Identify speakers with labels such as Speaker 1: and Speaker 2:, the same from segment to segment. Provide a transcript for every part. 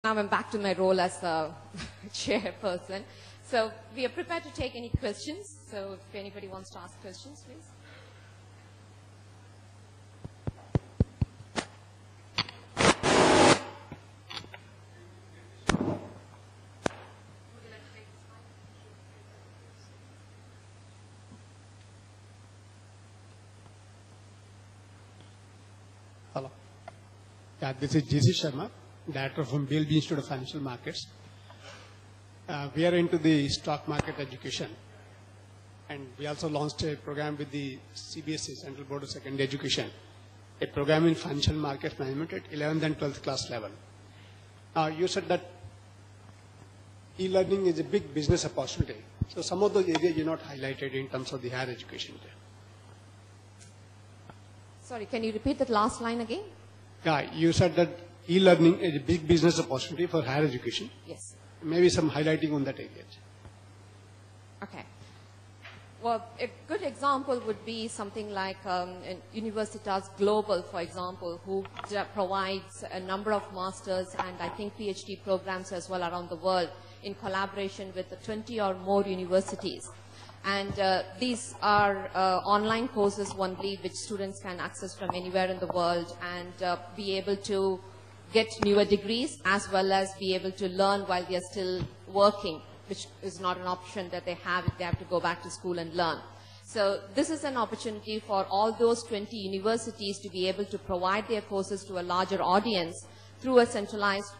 Speaker 1: Now I'm back to my role as a chairperson. So we are prepared to take any questions. So if anybody wants to ask questions, please.
Speaker 2: Hello. Yeah, this is J.C. Sharma, Director from BLB Institute of Financial Markets. We are into the stock market education, and we also launched a program with the CBSE, Central Board of Secondary Education, a program in financial market management at 11th and 12th class level. You said that e-learning is a big business opportunity. So some of those areas you not highlighted in terms of the higher education.
Speaker 1: Sorry, can you repeat that last line again?
Speaker 2: Yeah, you said that e-learning is a big business opportunity for higher education.
Speaker 1: Yes.
Speaker 2: Maybe some highlighting on that area.
Speaker 1: Okay. Well, a good example would be something like Universitas Global, for example, who provides a number of masters and I think PhD programs as well around the world in collaboration with 20 or more universities. And these are online courses only which students can access from anywhere in the world and be able to get newer degrees as well as be able to learn while they are still working, which is not an option that they have if they have to go back to school and learn. So this is an opportunity for all those 20 universities to be able to provide their courses to a larger audience through a centralized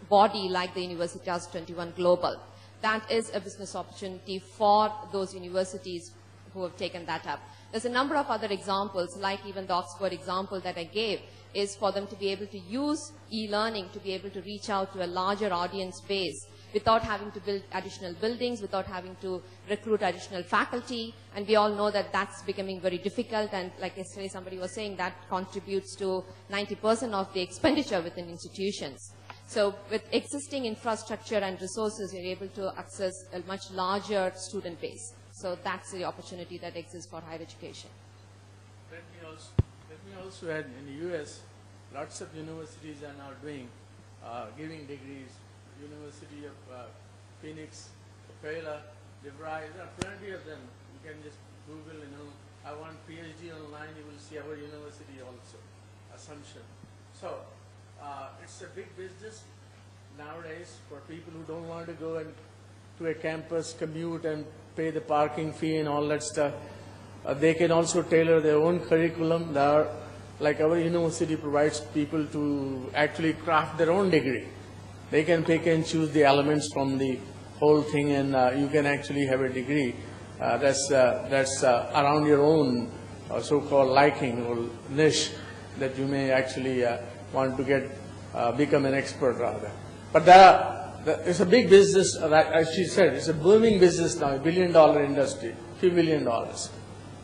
Speaker 1: body like the Universitas 21 Global. That is a business opportunity for those universities who have taken that up. There's a number of other examples, like even the Oxford example that I gave, is for them to be able to use e-learning to be able to reach out to a larger audience base without having to build additional buildings, without having to recruit additional faculty. And we all know that that's becoming very difficult. And like yesterday somebody was saying, that contributes to 90% of the expenditure within institutions. So with existing infrastructure and resources, you're able to access a much larger student base. So that's the opportunity that exists for higher education.
Speaker 3: Let me also add, in the US, lots of universities are now doing, giving degrees. University of Phoenix, Baylor, DeVry, there are plenty of them. You can just Google, I want PhD online, you will see our university also, Assumption. So, it's a big business nowadays for people who don't want to go to a campus, commute and pay the parking fee and all that stuff. They can also tailor their own curriculum. Like our university provides people to actually craft their own degree. They can pick and choose the elements from the whole thing and you can actually have a degree that's around your own so-called liking or niche that you may actually want to become an expert rather. But it's a big business, as she said, it's a booming business now, $1 billion industry, few $1 billion.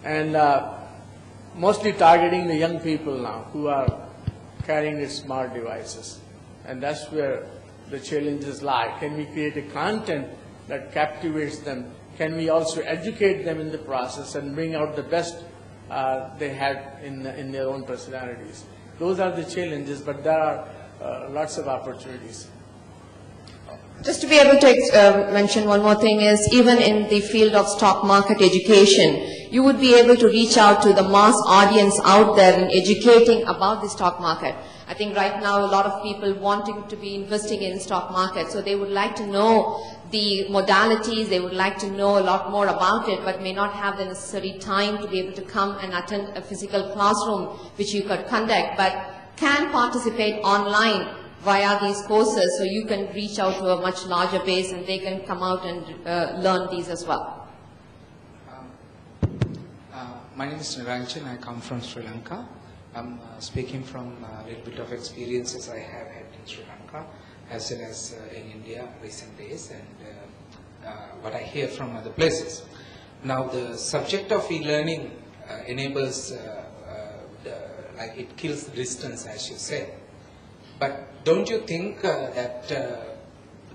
Speaker 3: And mostly targeting the young people now who are carrying the smart devices. And that's where the challenges lie. Can we create a content that captivates them? Can we also educate them in the process and bring out the best they have in their own personalities? Those are the challenges, but there are lots of opportunities.
Speaker 1: Just to be able to mention one more thing is, even in the field of stock market education, you would be able to reach out to the mass audience out there in educating about the stock market. I think right now a lot of people wanting to be investing in stock market, so they would like to know the modalities, they would like to know a lot more about it, but may not have the necessary time to be able to come and attend a physical classroom which you could conduct, but can participate online via these courses, so you can reach out to a much larger base and they can come out and learn these as well.
Speaker 4: My name is Niranjan. I come from Sri Lanka. I'm speaking from a little bit of experiences I have had in Sri Lanka as well as in India recent days and what I hear from other places. Now the subject of e-learning enables, like it kills distance as you said. But don't you think that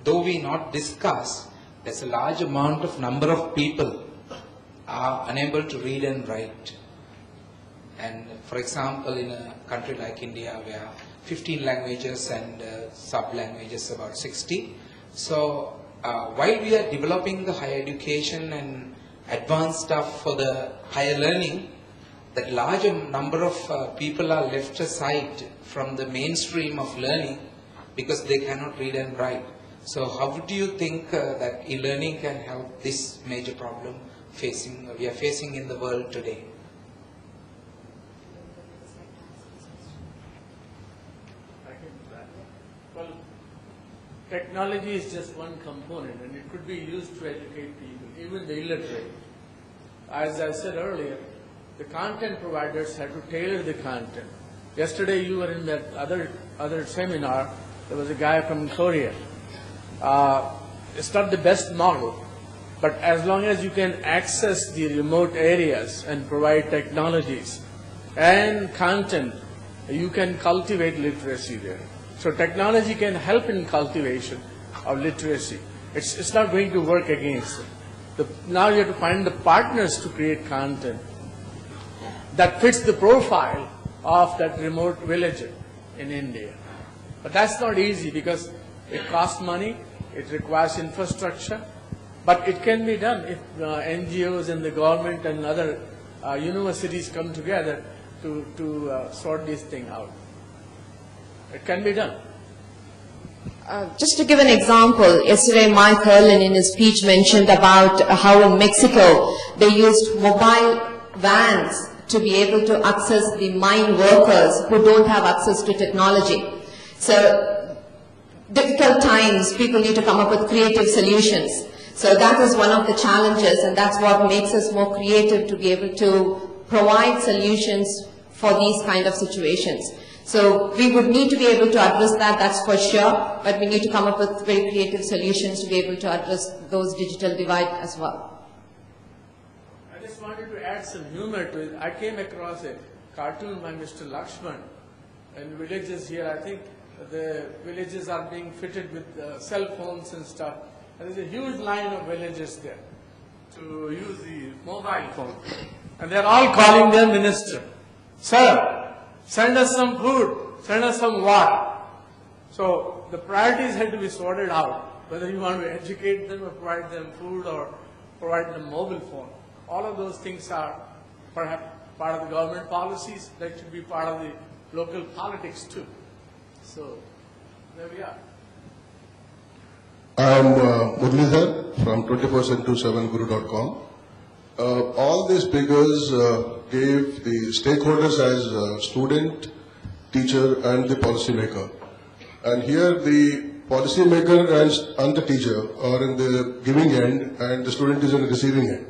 Speaker 4: though we not discuss, there's a large amount of number of people are unable to read and write. And for example, in a country like India where 15 languages and sub-languages about 60. So while we are developing the higher education and advanced stuff for the higher learning, that larger number of people are left aside from the mainstream of learning because they cannot read and write. So how do you think that e-learning can help this major problem we are facing in the world today?
Speaker 3: Well, technology is just one component and it could be used to educate people, even the illiterate. As I said earlier, the content providers have to tailor the content. Yesterday you were in that other seminar, there was a guy from Korea. It's not the best model, but as long as you can access the remote areas and provide technologies and content, you can cultivate literacy there. So technology can help in cultivation of literacy. It's not going to work against it. Now you have to find the partners to create content that fits the profile of that remote villager in India. But that's not easy because it costs money, it requires infrastructure, but it can be done if NGOs and the government and other universities come together to sort this thing out. It can be done.
Speaker 1: Just to give an example, yesterday Mike Erlin in his speech mentioned about how in Mexico they used mobile vans to be able to access the mine workers who don't have access to technology. So difficult times, people need to come up with creative solutions. So that is one of the challenges, and that's what makes us more creative to be able to provide solutions for these kind of situations. So we would need to be able to address that, that's for sure, but we need to come up with very creative solutions to be able to address those digital divide as well.
Speaker 3: I just wanted to add some humor to it. I came across a cartoon by Mr. Lakshman in villages here. I think the villages are being fitted with cell phones and stuff. And there's a huge line of villagers there to use the mobile phone. And they're all calling their minister. Sir, send us some food, send us some water. So the priorities had to be sorted out, whether you want to educate them or provide them food or provide them mobile phone. All of those things are perhaps part of the government policies that should be part of the local politics too. So there we are.
Speaker 5: I am Muralidhar from 24x7guru.com. All these speakers gave the stakeholders as student, teacher and the policy maker. And here the policy maker and the teacher are in the giving end and the student is in the receiving end.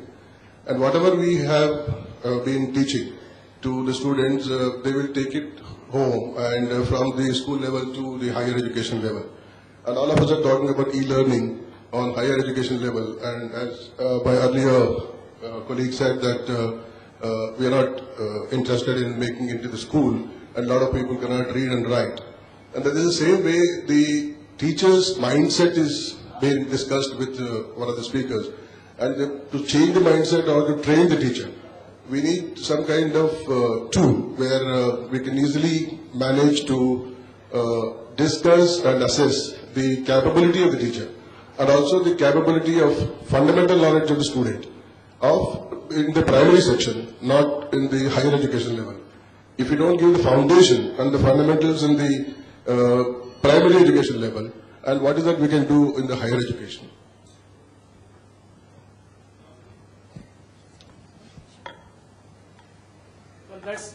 Speaker 5: And whatever we have been teaching to the students, they will take it home and from the school level to the higher education level. And all of us are talking about e-learning on higher education level. And as my earlier colleague said that we are not interested in making it to the school, and a lot of people cannot read and write. And that is the same way the teacher's mindset is being discussed with one of the speakers. And to change the mindset or to train the teacher, we need some kind of tool where we can easily manage to discuss and assess the capability of the teacher and also the capability of fundamental knowledge of the student in the primary section, not in the higher education level. If you don't give the foundation and the fundamentals in the primary education level, and what is that we can do in the higher education?
Speaker 3: Well, that's